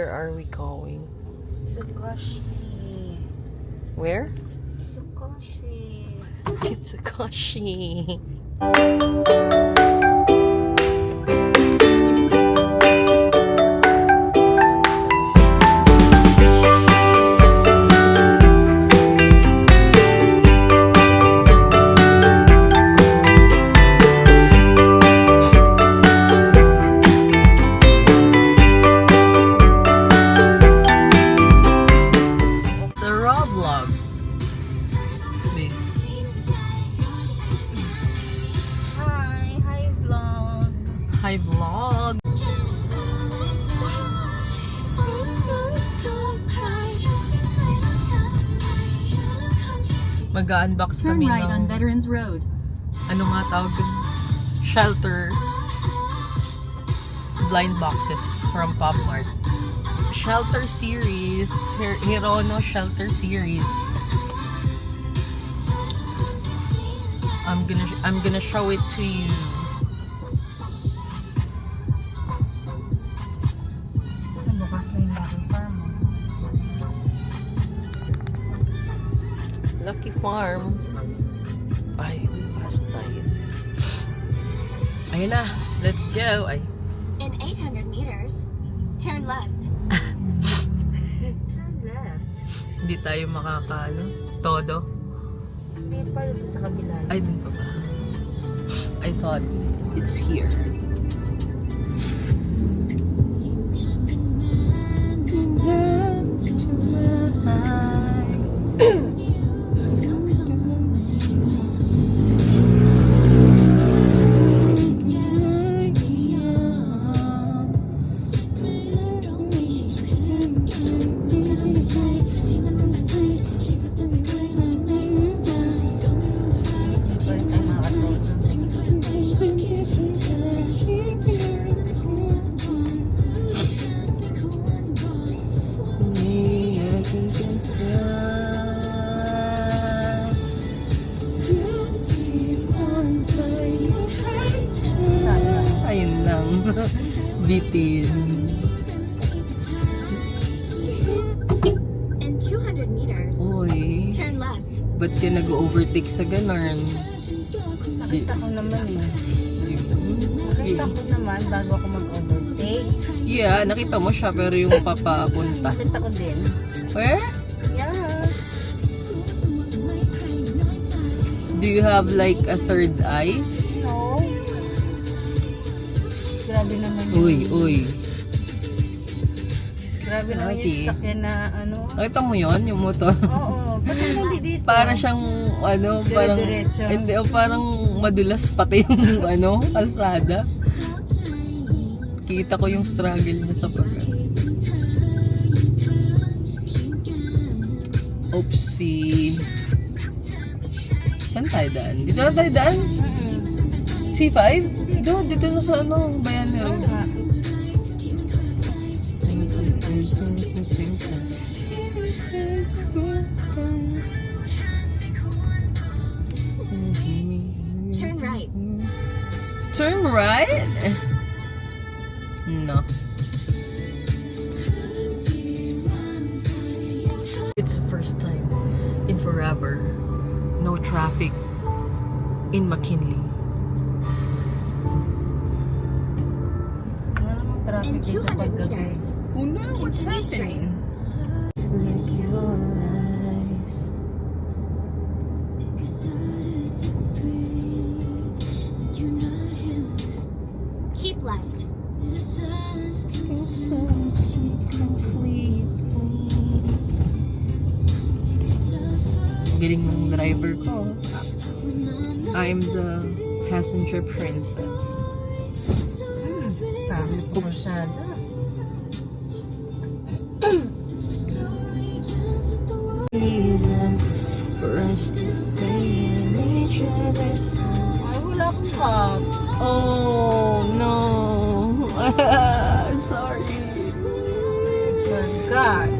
Where are we going? Sukoshi. Where? Sukoshi. Kitsukoshi. Hi vlog. Mag-unbox kami Turn right on ng Veterans Road. ano nga tawag dun? Shelter blind boxes from Pop Mart. Shelter series, Hirono Shelter series. I'm gonna show it to you. Bukas na yung Lucky Farm. Lucky Farm. Ay, past tayo. Ayun na, let's go. Ay. In 800 meters, turn left. Turn left. Hindi tayo makakaano. Todo. Hindi pa dito sa kabila. Ay, dun pa ba? I thought it's here. Ayun lang. Bitin. In 200 meters, Uy. turn left. Ba't ka nag-overtake sa ganun? Nakita ko naman eh. Nakita ko naman bago ako mag-overtake. Yeah, nakita mo siya pero yung papapunta. Nakita ko din. Where? Yeah. Do you have like a third eye? No. Grabe naman yun. Uy. Grabe naman Okay. yung sasakyan na ano. Nakita mo yon yung motor? Oo. Basta hindi dito. Para siyang ano, parang Dire-diretso. hindi parang madulas pati yung ano, kalsada. Kita ko yung struggle niya sa pagka. Oopsie. Saan tayo daan? Dito na tayo daan? C5? Dito na sa ano, bayan na. Oo nga. Turn right. Turn right? No. It's the first time in forever. No traffic in McKinley. Wala namang traffic In dito 200 paggabi. meters, Oh no, what's continue straight. happening? Like your eyes. Keep left. Galing ng driver ko. I'm the passenger princess. Kami po masyado. Reason for us to stay in each other's Ay, wala akong cup. Oh no. I'm sorry. Forgot.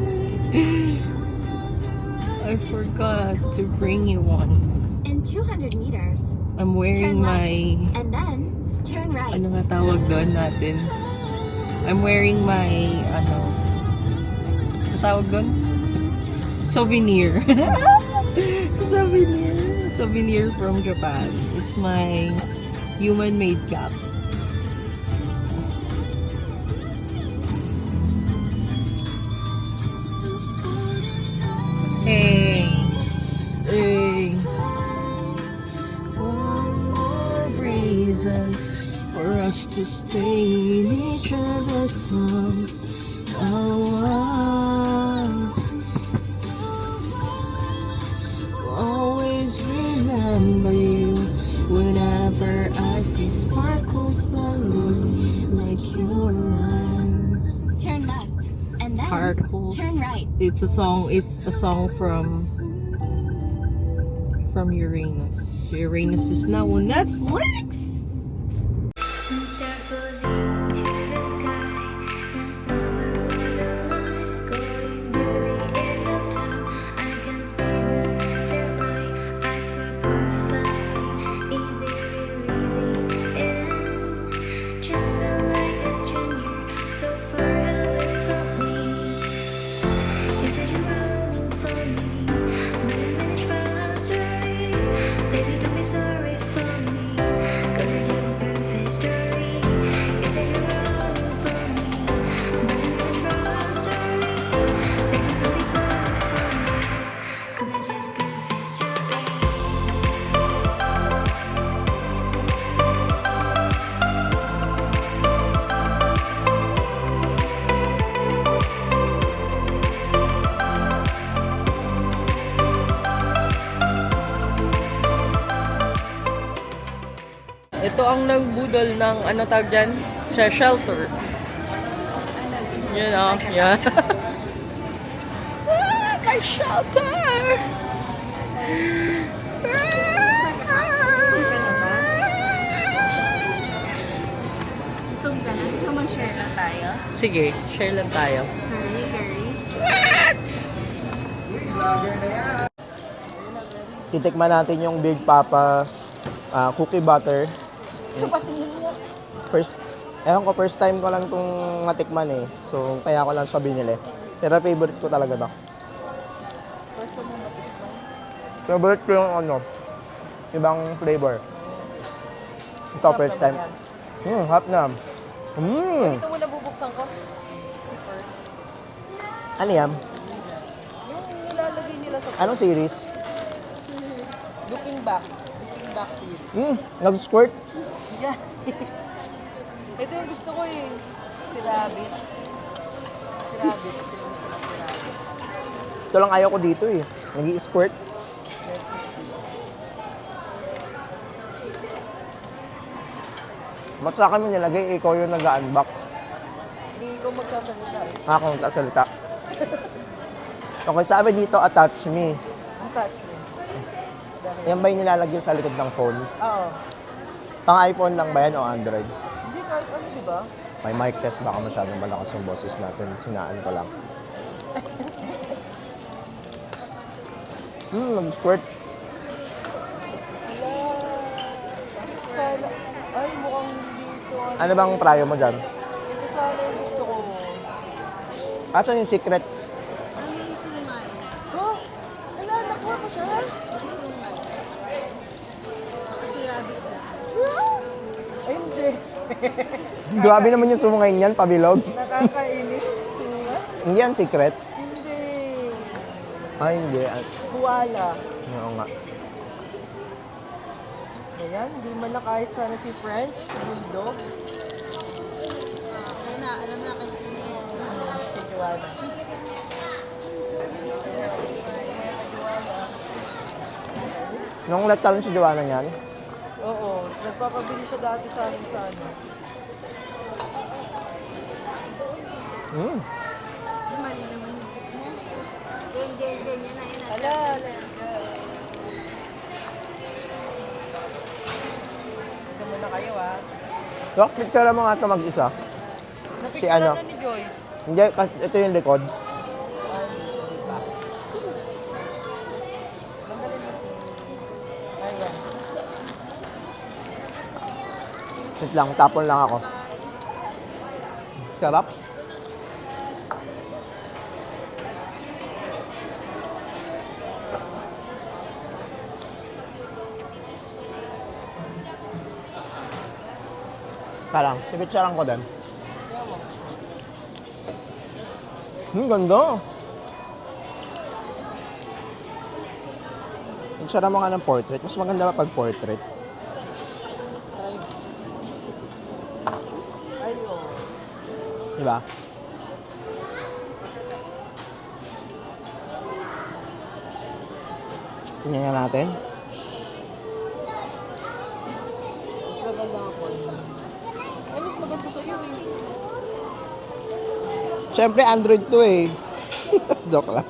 I forgot to bring you one. In 200 meters, I'm wearing turn left. my And then, turn right. ano nga tawag doon natin? I'm wearing my tawag doon? Souvenir. Souvenir. Souvenir from Japan. It's my human-made cap. Hey. Hey. One more reason for us to stay in each other's arms. Always remember you whenever I see sparkles that look like your eyes. Turn left. And then Sparkles. turn right. It's a song from Uranus. Uranus is now on Netflix. Star flows into the sky. The summer was alive, going to the end of time. I can see the deadline. Eyes were perfect. Is it really the end? Just so like a stranger, so far away from me. You said you were longing for me, but I managed from our story. Baby, don't be sorry for me, 'cause it's just a perfect story. You said you were longing for me, but I managed from our story. Baby, don't be sorry for me, 'cause it's just a perfect story. Ito ang nagbudol ng ano tawag dyan? Sa shelter. Yun o. Yeah. My shelter! Gutom ka na? Gusto mo mag-share lang tayo? Sige, share lang tayo. Curry. Titikman natin yung Big Papa's cookie butter. First time ko lang itong matikman eh. So, kaya ko lang siya binili. Pero favorite ko talaga to. Favorite ko yung ibang flavor. Ito, first time. Hot na. Ito muna bubuksan ko. Ano yan? Yung nilalagay nila sa Anong series? looking back series. Nag-squirt. Yeah. Ito yung gusto ko eh. Si Rabbit. Ito lang ayaw ko dito eh. Nag-i-squirt. Ba't sa akin mo nilagay, ikaw yung nag-unbox? Hindi ko magsasalita eh. Ako magkasalita. Okay, sabi dito, attach me. Ang touch mo. Yan ba yung nilalagyan sa likod ng phone? Oo. Pang iPhone lang ba yan o Android? Hindi kahit ano, di ba? May mic test, baka masyadong malakas yung boses natin. Sinaan ko lang. Nag-squirt. Sana, ay mukhang hindi ito. Ano bang prayo mo dyan? Ito sana yung gusto ko. Asan yung secret? Oh, wala, nakuha ko siya. Ay, hindi. Grabe naman yung sumungay niyan, pabilog. Nakakainis. Sunga? Hindi yan secret. Hindi. Ay, hindi. Buwala. Oo nga. Ayan, hindi man na kahit sana si French, si Bulldog. Kaya na, alam na kayo na yan. Si Joanna. Nung nagtalon si Joanna niyan, Oo, nagpapabili siya dati sa amin sa ano. Mali naman. Ganyan na yun. Ala. Ito muna kayo ah. Rox, picture mo nga ito mag-isa. Si ano? Na ni Joyce. Hindi, ito yung likod. Ayan. Wait lang, tapon lang ako. Sarap. Kalang, pipicturean ko din. Ganda. Picture mo nga ng portrait. Mas maganda ba pag portrait? Ay, oh. Diba? Tingnan nga natin. Mas maganda ako. Ay, mas maganda sa'yo eh. Siyempre, Android to eh. Joke lang.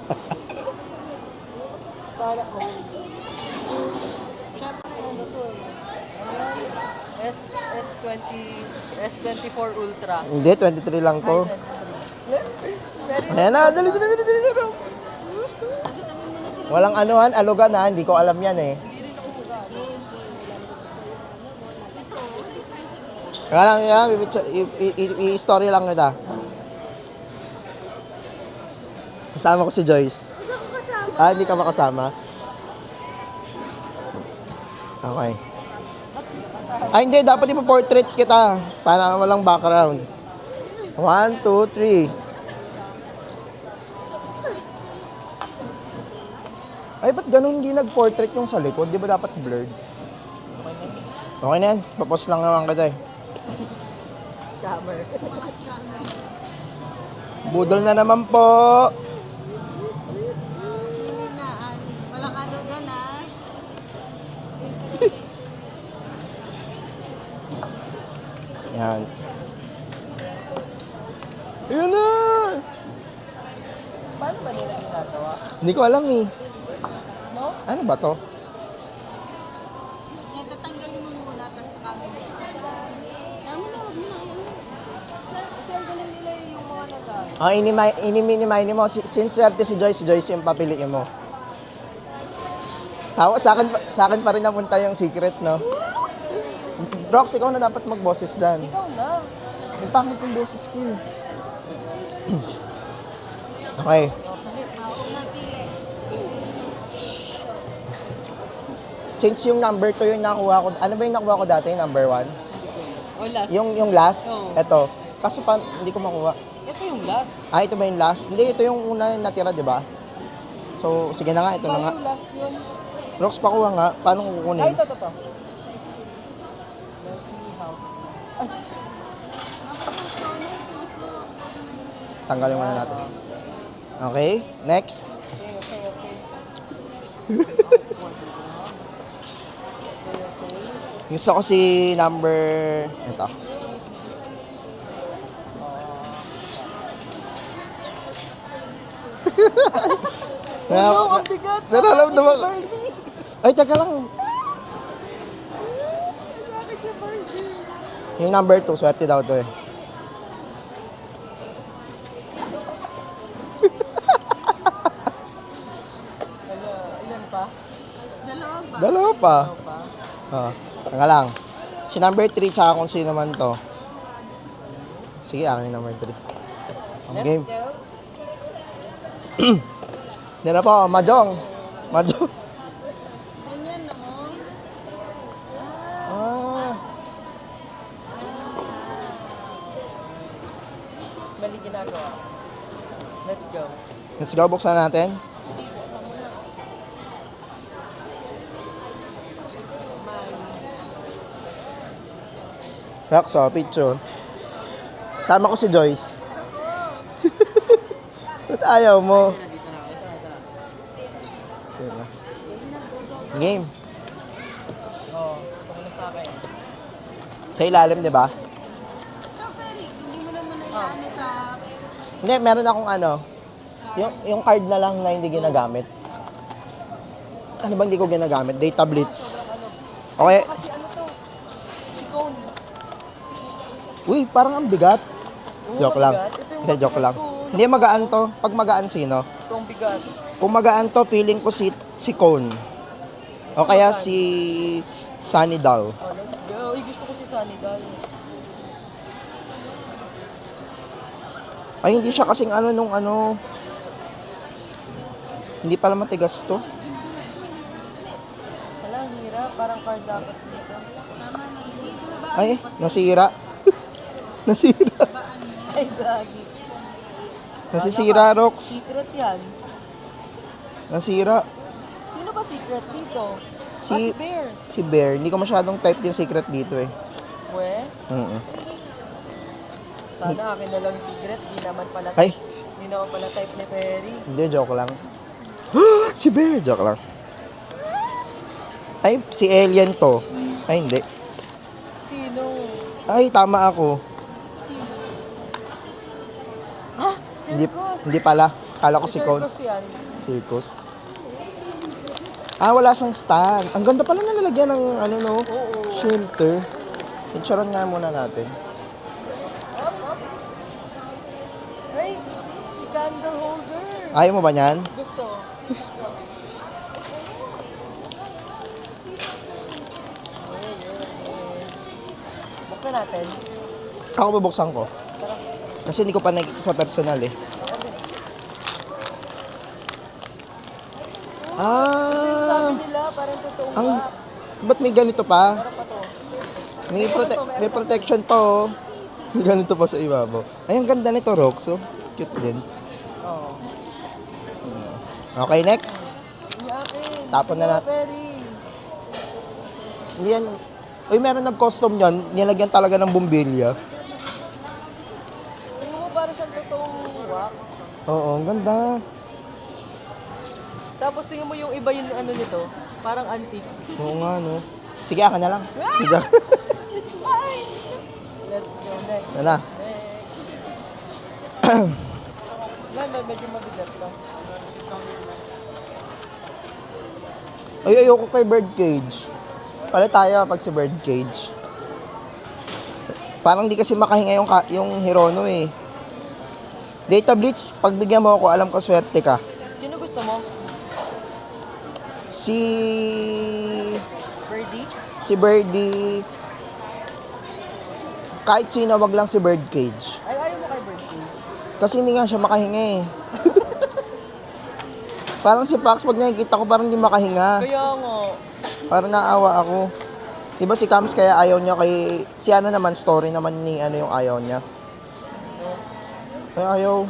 Sana ako. Siyempre, ano to eh. Ano yan? S24 Ultra. Hindi, 23 lang to. Ayan na, dali. Walang anuhan, alugan ha. Hindi ko alam yan eh. Kaya lang, i-story lang kita. Kasama ko si Joyce. Ah, hindi ka makasama? Okay. Ay, hindi. Dapat ipo-portrait kita. Para walang background. 1, 2, 3. Ay, ba't ganun hindi nag-portrait yung sa likod? Di ba dapat blurred? Okay na yan. Papost lang naman kita eh. Scammer. Budol na naman po. Hindi na, walang alugan na. Yan. Ayun na! Paano ba nila ginagawa? Hindi ko alam eh. No? Ano ba to? Yan, tatanggalin mo muna, tapos saka mo. Dami na, huwag mo na. Kasi ang galing nila yung mga nag- Ah, inimini mo. Since swerte si Joyce yung papiliin mo. Tawa, sa akin pa rin napunta yung secret, no? Rox, ikaw na dapat mag-boses dyan. Ikaw na. Ang pangit yung boses ko eh. Okay. Since yung number 2 yung nakuha ko, ano ba yung nakuha ko dati, number 1? O last. Yung last, Oo. eto. Kaso pa, hindi ko makuha. Ito yung last. Ah, ito ba yung last? Hindi, ito yung una yung natira, di ba? So, sige na nga, ito na nga. Yung last yun. Rox, pakuha nga. Paano ko kukunin? Ay, ito. Tanggalin muna natin. Okay, next. Gusto ko si number... Ito. Ang bigat. Nararamdaman ko. Ay, teka lang. Yung number 2, swerte daw to eh. Ilan pa? Dalawa pa. Teka lang. Si number 3, tsaka kung sino man to. Sige, akin yung number 3. Ang game. Hindi na po, Mahjong. Ganyan na mo. Ah. Mali ginagawa. Let's go. Let's go, buksan natin. Rox, oh, picture. Sama ko si Joyce. Ba't ayaw mo? Game. Oo. Ito muna sa akin. Sa ilalim, di ba? Ito, Perry, hindi mo naman na yan sa... Hindi, meron akong ano. Yung card na lang na hindi ginagamit. Ano bang hindi ko ginagamit? Data Blitz. Okay. Kasi ano to? Si Cone. Uy, parang ang bigat. Joke lang. Ito yung Hindi, joke lang. ko. Hindi, magaan to. Pag magaan, sino? Ito ang bigat. Kung magaan to, feeling ko si Cone. O kaya si Sunny Doll. Oh, let's go. Uy, gusto ko si Sunny Doll. Ay, hindi siya kasing ano nung ano. Hindi pala matigas to. Wala, ang hirap. Parang card dapat dito. Tama na, hindi. Ay, nasira. Nasira. Ay, gagi. Nasisira, Rox. Secret yan. Nasira. Sino ba secret dito? Si, Bear. si Bear. Hindi ko masyadong type yung secret dito eh. We, Mm-mm. sana akin na lang yung secret. Di naman pala, Ay, di naman pala type ni Perry. hindi, joke lang. Si Bear, joke lang. Ay, si Alien to. Ay, hindi. Sino? Ay, tama ako. Hindi, Circus. hindi pala. Kala ko si Count. Circus yan. Circus. Ah, wala siyang stand. Ang ganda pala nalalagyan ng ano no, Oo. shelter. Picturean nga muna natin. Ay, si candle holder. Ayaw mo ba niyan? Gusto. Buksan natin. Ako bubuksan ko. Kasi hindi ko pa nakikita sa personal eh. Ah, Sabi nila, parang totoong ang, wax. ba't may ganito pa? Meron pa to. May protection pa oh. May ganito pa sa ibabaw. Ay, ang ganda nito, Rox. So, cute din. Oo. Okay, next. Yakin. Tapon na natin. Perry. Hindi yan. Uy, meron nag-custom yan. Nilagyan talaga ng bumbilya. Tingnan mo parang siyang totoong wax. Oo, ang ganda. Tapos tingnan mo yung iba yung ano nito. Parang antique. Oo nga, no. Sige, akin na lang. Sige. It's mine! Let's go next. Sana. Next. Medyo mabigat lang. Ay, ayoko kay Birdcage. Palit tayo pag si Birdcage. Parang di kasi makahinga yung Hirono eh. Data Blitz, pagbigyan mo ako, alam ko swerte ka. Sino gusto mo? Si Birdie? si Birdie. Kahit sino, wag lang si Birdcage. Ay, ayaw mo kay Birdie. Kasi hindi nga siya makahinga eh. Parang si Pax, pag nakikita ko, parang hindi makahinga. Kaya nga. Parang naawa ako. Diba si Kams kaya ayaw niya kay... Si ano naman, story naman ni ano yung ayaw niya. Kaya ayaw.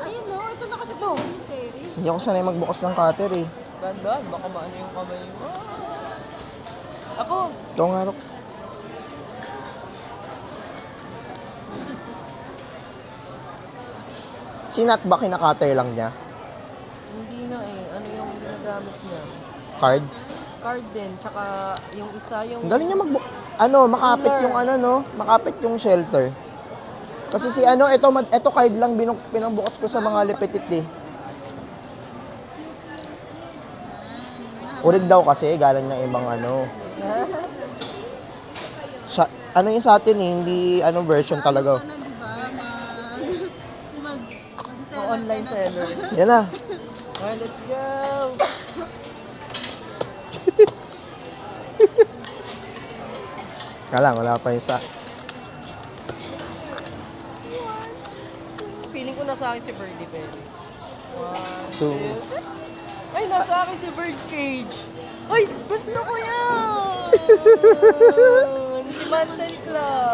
Ayun no, ito na kasi to. Terry. Hindi ako sanay magbukas ng cutter eh. Gandaan, baka maano yung kamay mo. Ako, Ito nga, Rox. Si Nat ba kinakater lang niya? hindi na eh. Ano yung ginagamit niya? Card? Card din, tsaka yung isa yung... Ang galing niya makapit yung ano no, makapit yung shelter. Kasi si ano, ito card lang pinambukas ko sa mga lipitit eh. Urig daw kasi, galing niya ibang ano. Ano yung sa atin eh, hindi anong version talaga. Ano, di ba? online seller. Yan na. Okay, let's go! Kala, wala pa isa. Feeling ko nasa akin si Birdie Perry. 1, 2. 2. Ay, nasa akin si Birdcage. Ay, gusto ko yan! Si Mansell Club.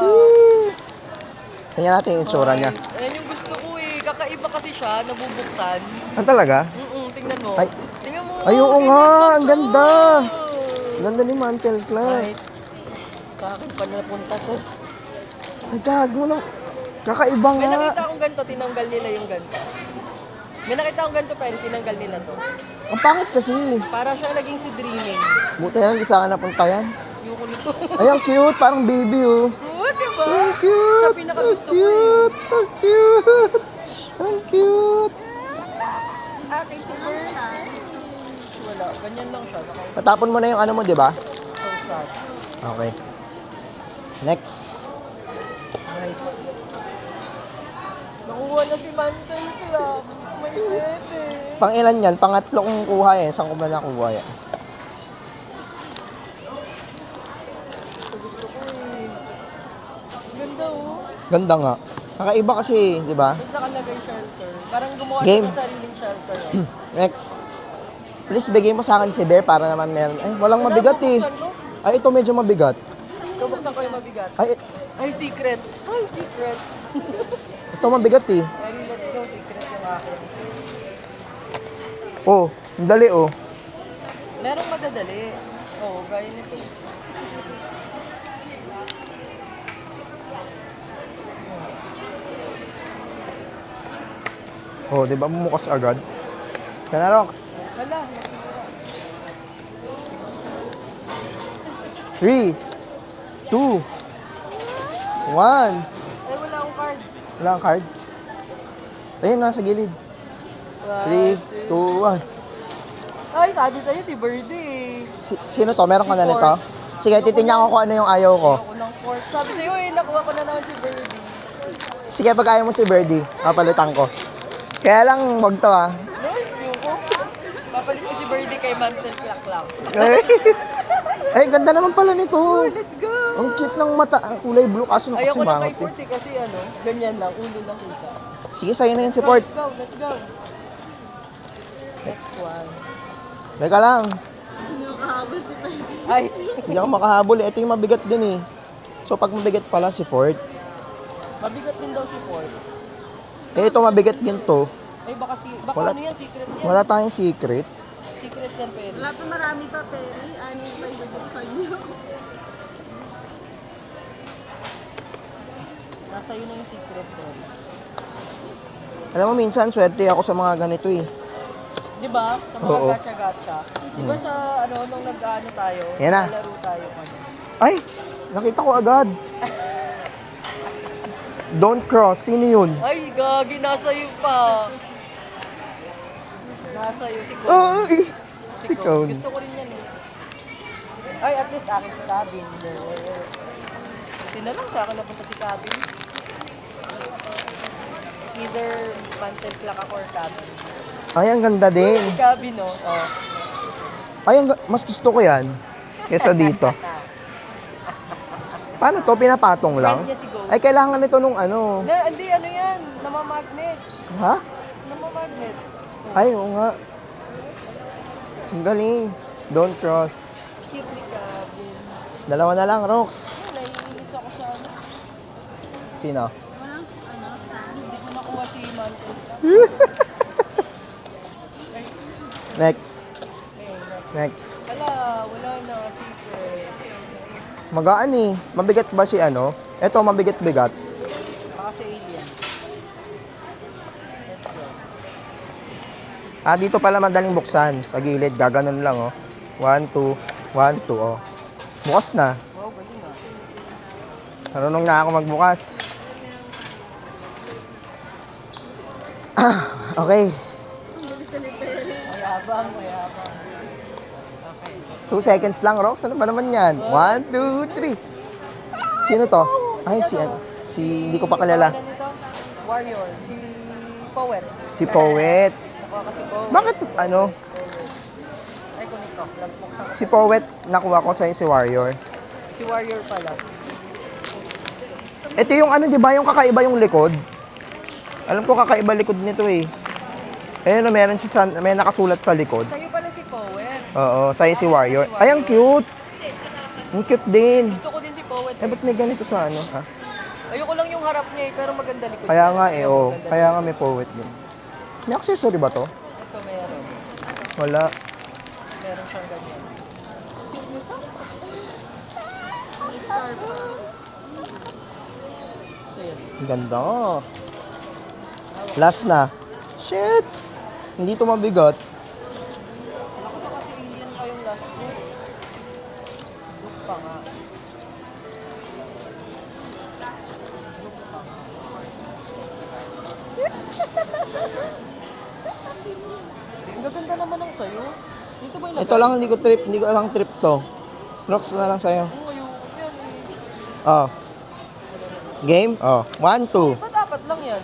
Tingnan natin yung itsura niya. Ayan yung gusto ko eh. Kakaiba kasi siya, nabubuksan. Ano talaga? Tingnan mo. Ay. Tingnan mo. Ay, oo ganyan nga, lang ang siya. ganda. Ganda ni Mantel Club. Nice. Sa akin pa napunta to. Ay, gago na. Kakaiba May nga. nakita akong ganito, tinanggal nila yung ganito. May nakita akong ganito pero tinanggal nila to. Ang pangit kasi. Para siya naging si Dreaming. Buti na lang, di sa akin napunta yan. Yung ko nito. Ay, ang cute. Parang baby, oh. Oo, diba? Ang cute. Sa Ang pinakagusto ko eh. cute. Ang cute. Ang cute. Akin si Bird. Wala, ganyan lang siya. Natapon mo na yung ano mo, di ba? So sad. Okay. Next. Nice. Nakuha na si Mantle Club. May pwede. Pang ilan yan? Pangatlo kong kuha yan. Saan ko ba nakuha yan? Gusto ko eh. Ganda oh. Ganda nga. Kakaiba kasi, di ba? Tapos nakalagay shelter. Parang gumawa Game. siya ng sariling shelter. Oh. Next. Please, bigay mo sa akin si Bear para naman meron. Ay, walang mabigat eh. Buksan ko. Ay, ito medyo mabigat. Ito, buksan ko yung mabigat. Ay, Ay, secret. Ay, secret. Ito mabigat eh. Ay, let's go, secret yung akin. Oh, ang dali oh. Merong madadali. Oo, gaya nito. Oh, di ba bumukas agad? Kana Rox. Hala. 3, 2, 1. Ay, wala akong card. Wala kang card? Ayun, nasa gilid. 3, 2, 1. Ay, sabi sa'yo si Birdie. Sino to? Meron ka na nito? Sige, titingnan ko kung ano yung ayaw ko. Ako ng fourth. Sabi sa'yo nakuha ko na naman si Birdie. Sige, pag ayaw mo si Birdie, papalitan ko. Kaya lang, wag to ah. No, yung ko. Papalis ko si Birdie kay Mantel Clock lang. Ay, ganda naman pala nito. Let's go! Ang cute ng mata. Ang kulay blue kaso Ayoko na nakasimangot kay eh. Fort kasi ganyan lang, ulo lang kita. Sige, sa'yo na yun si Port. Let's go, let's go. Next one. Teka lang. Ay, Hindi ako makahabol eh. Ito yung mabigat din eh. So, pag mabigat pala si Fort. mabigat din daw si Fort. Eh, ito mabigat din to. Ay, baka Wala- ano yan, secret yan. Wala tayong secret. Secret yan, Perry. Wala pa marami pa, Perry. Ano yung pa ibubuksan niyo? Nasa yun na yung secret doon. Alam mo, minsan, swerte ako sa mga ganito eh. Di ba? Sa mga Oo. gacha-gacha. Di ba sa nung nag-ano tayo, Yan na. nalaro tayo ano. Ay! Nakita ko agad. Don't cross. Sino yun? Ay, gagi, nasa iyo pa. Nasa iyo, si Cone. Ay! Si Cone. Gusto ko rin yan eh. Ay, at least akin si Cabin. Sino lang sa akin napunta si Cabin. Either Mantel Clock ako or Cabin. Ay, ang ganda din. Si Cabin, no? Oh. Ay, mas gusto ko yan. Kesa dito. Paano to? Pinapatong lang? Friend niya si Ghost. Ay, kailangan nito nung ano. Hindi, ano yan? Namamagnet. Ha? Namamagnet. Ay, oo nga. Ang galing. Don't cross. Cute ni Cabin. Dalawa na lang, Rox. Ay, naiinis ako sa ano. Sino? Hindi ko nakuha si Mantel Clock. Next. Okay, Next. wala na. Secret. Magaan eh. Mabigat ba si ano? Ito, mabigat-bigat. Baka si Alien. Let's go. Ah, dito pala madaling buksan. Sa gilid, gaganon lang oh. 1, 2, 1, 2 oh. Bukas na. Wow, galing ah. Marunong na ako magbukas. Okay. Mayabang. Okay. 2 seconds lang, Rox. Ano ba naman yan? 1, 2, 3. Sino to? Ay, hindi ko pa kilala. Ano nito? Warrior. Si Poet. Si Poet. Nakuha ka si Poet. Bakit, ano? Ay, kunito. Nagbuksan ka. Si Poet, nakuha ko sa'yo si Warrior. Si Warrior pala. Ito yung ano, di ba? Yung kakaiba yung likod. Alam ko kakaiba likod nito eh. Ayun, meron siya may nakasulat sa likod. Sa'yo pala si Poet. Oo, sa'yo si Warrior. Ay, ang cute. Ang cute din. Gusto ko din si Poet. Eh, ba't may ganito sa ano? Ha? Ayoko lang yung harap niya eh, pero maganda likod. Kaya niya. nga eh, oh. Maganda Kaya nga may Poet din. May accessory ba to? Ito meron. Wala. Meron siyang ganyan. May star pa. Ito yun. Ang ganda. Last na. Shit! Hindi to mabigat. Ako na kasi alien pa yung last ko. Look pa nga. Ang gaganda naman ng sayo. Dito ba yung Ito lang hindi ko lang trip to. Rocks na lang sa'yo. Oo, ayoko yan eh. Oh. Game? Oh. 1, 2. Ba't dapat lang yan?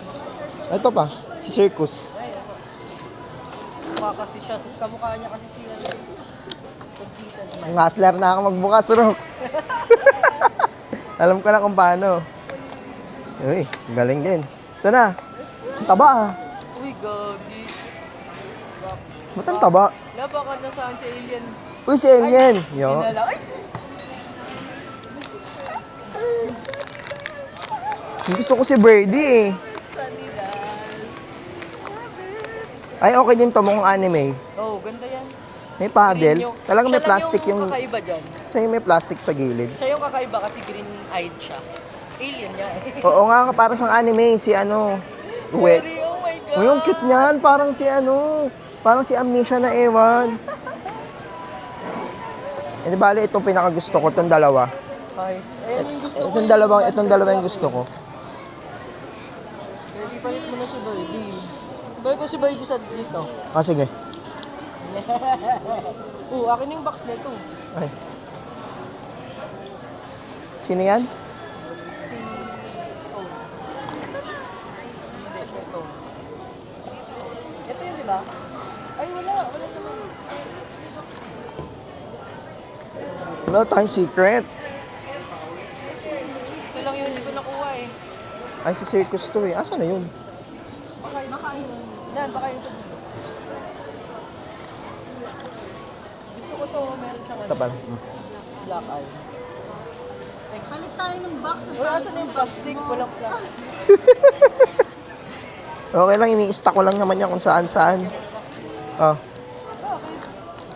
Ito pa. Si Circus. Ay, ako. Mukha kasi siya. Kamukha niya kasi siya. Conceited man. Hustler na ako magbukas, Rocks. Alam ko na kung paano. Uy, galing din. Ito na. Ang taba ah. Uy, gagi. Ba't ang taba? Laba ka na saan si alien. Uy, si Alien. Yo. Dinala. Ay! Gusto ko si Birdie eh. Sunny Dal. Ay, okay din to mukhang anime. Oh, ganda yan. May paddle. Green Talagang may siya lang plastic yung... kakaiba dyan. Sa'yo may plastic sa gilid. Siya yung kakaiba kasi green-eyed siya. Alien niya eh. Oo nga, parang siyang anime. Si ano... Wet. Really? Oh my God. Oh, yung cute niyan. Parang si ano... Parang si Amnesia na ewan. Eh, di bali, itong pinakagusto ko. Itong dalawa. Guys, ayun yung gusto ko. Itong dalawa yung gusto ko. Ipalit mo na si Birdie. Ipalit ko si Birdie sa dito. Ah, sige. Akin yung box nito. Ay. Sino yan? Si... Oh. Hindi, ito. Ito yun, di ba? Ay, wala. Wala naman. Wala tayong secret. Ito lang yun, hindi ko nakuha eh. Ay, si Circus to eh. Asa na yun? Baka yun. Dan, baka yun sa dito. Gusto ko to, meron siyang Ito pala. black eye. Palit tayo ng box. Uy, asan na yung plastic? Walang plastic. Okay lang, ini-stack ko lang naman yan kung saan-saan. Ah.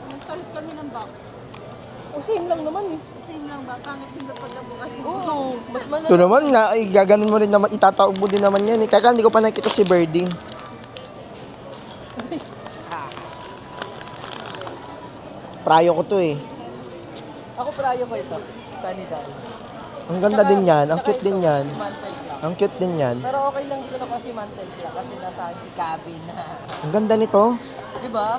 Nagpalit kami ng box. O, same lang naman eh. Same lang ba? Pangit din ba pagkabukas mo? Oo, mas malala. Ito naman, ay, gaganon mo rin naman, itataob mo din naman yan eh. Teka, hindi ko pa nakita si Birdie. Prayo ko to eh. Ako prayo ko ito. Sunny Dal. Ang ganda din yan, ang cute din yan. Mantel Black. Ang cute din yan. Pero okay lang dito na kasi Mantel Black kasi nasa akin si Cabin na. Ang ganda nito. Di ba?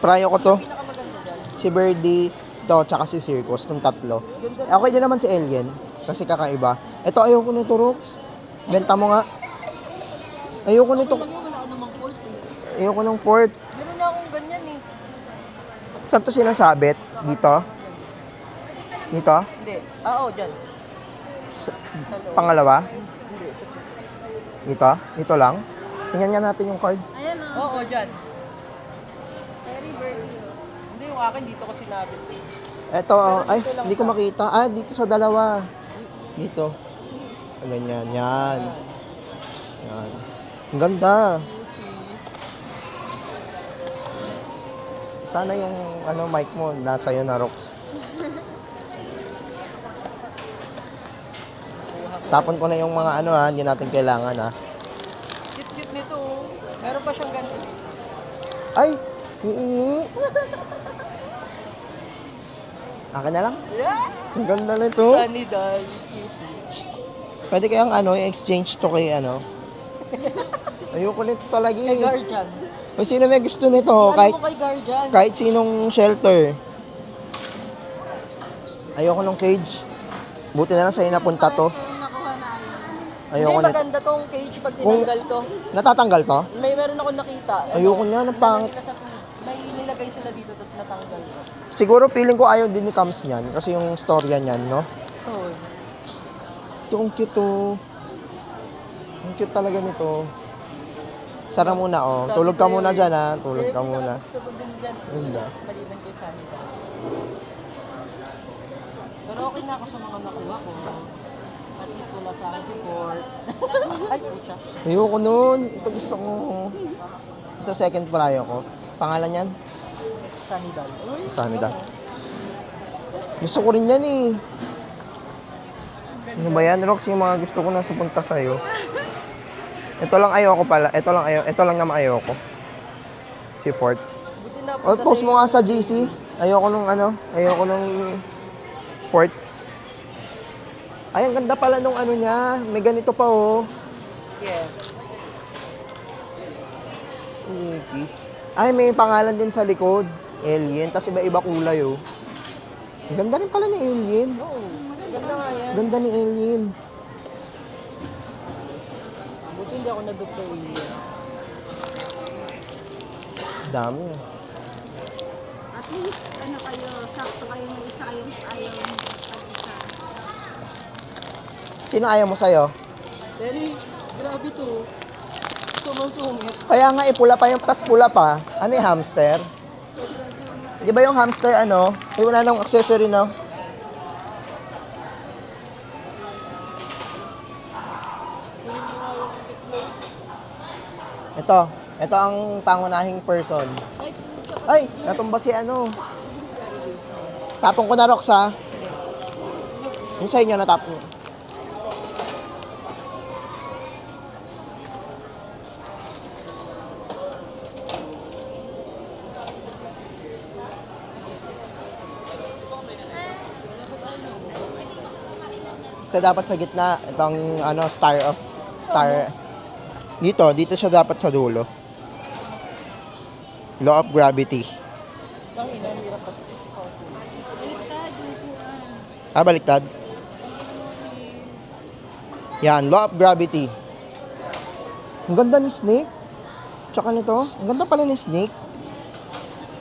Prayo ko to. Pinakamaganda dyan. Si Birdie, to, tsaka si Circus, itong tatlo. Okay din naman si Alien, kasi kakaiba. Ito, ayoko nito, Rox. Benta mo nga. Ayoko nito. Wala namang fault eh. Ayoko ng fort. Meron na akong ganyan eh. Saan to sinasabit? Dito? Dito? Hindi. Oo, dyan. Sa, Sa loob. pangalawa? Hindi. Sa... Dito? Dito lang? Tingnan nga natin yung card. Ayan o. Oo, dyan. Terry Birdie. Hindi, yung akin dito ko sinabit. Ito, ay, hindi ko makita. Ah, dito sa dalawa. Dito. Ah, ganyan, yan. Yan. Ang ganda. Sana yung mic mo nasa iyo na, Rox. Tapon ko na yung mga hindi natin kailangan ha. Cute nito. Oh. Meron pa siyang ganito. Ay! Akin na lang. Yeah! Ang ganda nito. Sunny Dal. Pwede kayang i-exchange to kay Ayoko nito talaga Kay eh. Guardian. Kung sino may gusto nito, Ano kahit, mo kay Guardian? kahit sinong shelter. Ayoko ng cage. Buti na lang sa'yo napunta to. Kayong nakuha na ayaw. Ayoko Hindi, nito. maganda tong cage pag Kung- tinanggal to. Natatanggal to? Meron ako nakita. Ayoko niya, ang pangit. May nilagay sila dito tapos natanggal to. Siguro feeling ko ayaw din ni Kams niyan kasi yung storya niyan, no? Oo. Ito, ang cute to. Ang cute talaga nito. Sara muna, oh. Tulog ka muna dyan, ha. Tulog ka muna. Gusto ko din dyan. Ganda. Maliban kay Sunny Dal. Pero okay na ako sa mga nakuha ko. At least wala sa akin support. Ay, pucha. Ayoko nun. Ito gusto ko. Ito second prayo ko. Pangalan yan? Sunny Dal. Uy, Sunny Dal. Gusto ko rin yan eh. Ano ba yan, Rox? Yung mga gusto ko na punta sa'yo. Ito lang ayoko pala. Ito lang naman ayoko. Si Fort. buti na O, post mo nga sa GC. Ayoko nung ayoko nung Fort. Ay, ang ganda pala nung niya. May ganito pa, oh. Yes. Mickey. Ay, may pangalan din sa likod. Alien. Tapos iba-iba kulay, oh. Ang ganda rin pala ni Alien. Oo. Ganda nga yan. Ganda ni Alien. Buti hindi ako na-Dr. William. Dami, eh. At least, kayo, sakto kayo, may isa kayong ayaw pag-isa. Sino ayaw mo sa'yo? Pero, grabe to. Sumang-sungit. Kaya nga, pula pa yung tas pula pa. Ano yung hamster? Di ba yung hamster, Ay, wala nang accessory, no? Ito ang pangunahing person. Ay, natumba si ano. Tapong ko na, Rox, ha? Yung sa inyo, natapong. Ito dapat sa gitna. Itong ano, star. Dito siya dapat sa dulo. Law of gravity. Baliktad. Yan, law of gravity. Ang ganda ni Snake. Tsaka nito, ang ganda pala ni Snake.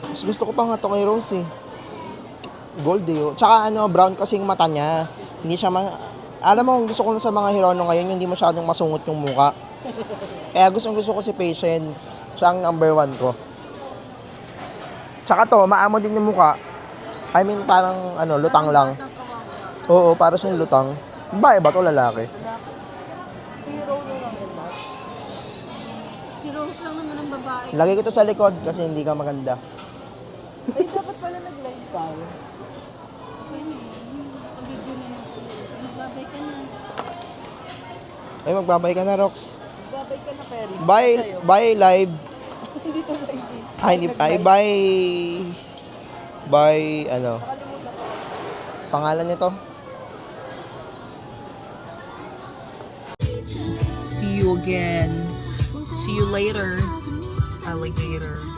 Mas gusto ko pa nga ito kay Rose eh. Gold eh. Oh. Tsaka ano, brown kasi yung mata niya. Hindi siya alam mo, gusto ko na sa mga Hirono ngayon, hindi masyadong masungot yung muka. Kaya gusto ko si Patience. Siya ang number 1 ko. Tsaka to, maamo din yung muka. I mean, parang ano, lutang lang. Oo, para siyang lutang. Babae ba to, lalaki? Si Rose lang naman ang babae. Lagay ko to sa likod kasi hindi ka maganda. Ay, dapat pala nag-live tayo. Pag-video na natin. Magbabay ka na. Ay, magbabay ka na, Rox. Magbabay ka na, Perry. Bye live. Hindi to live eh. Bye, ano. Pangalan nito? See you again. See you later. Alligator.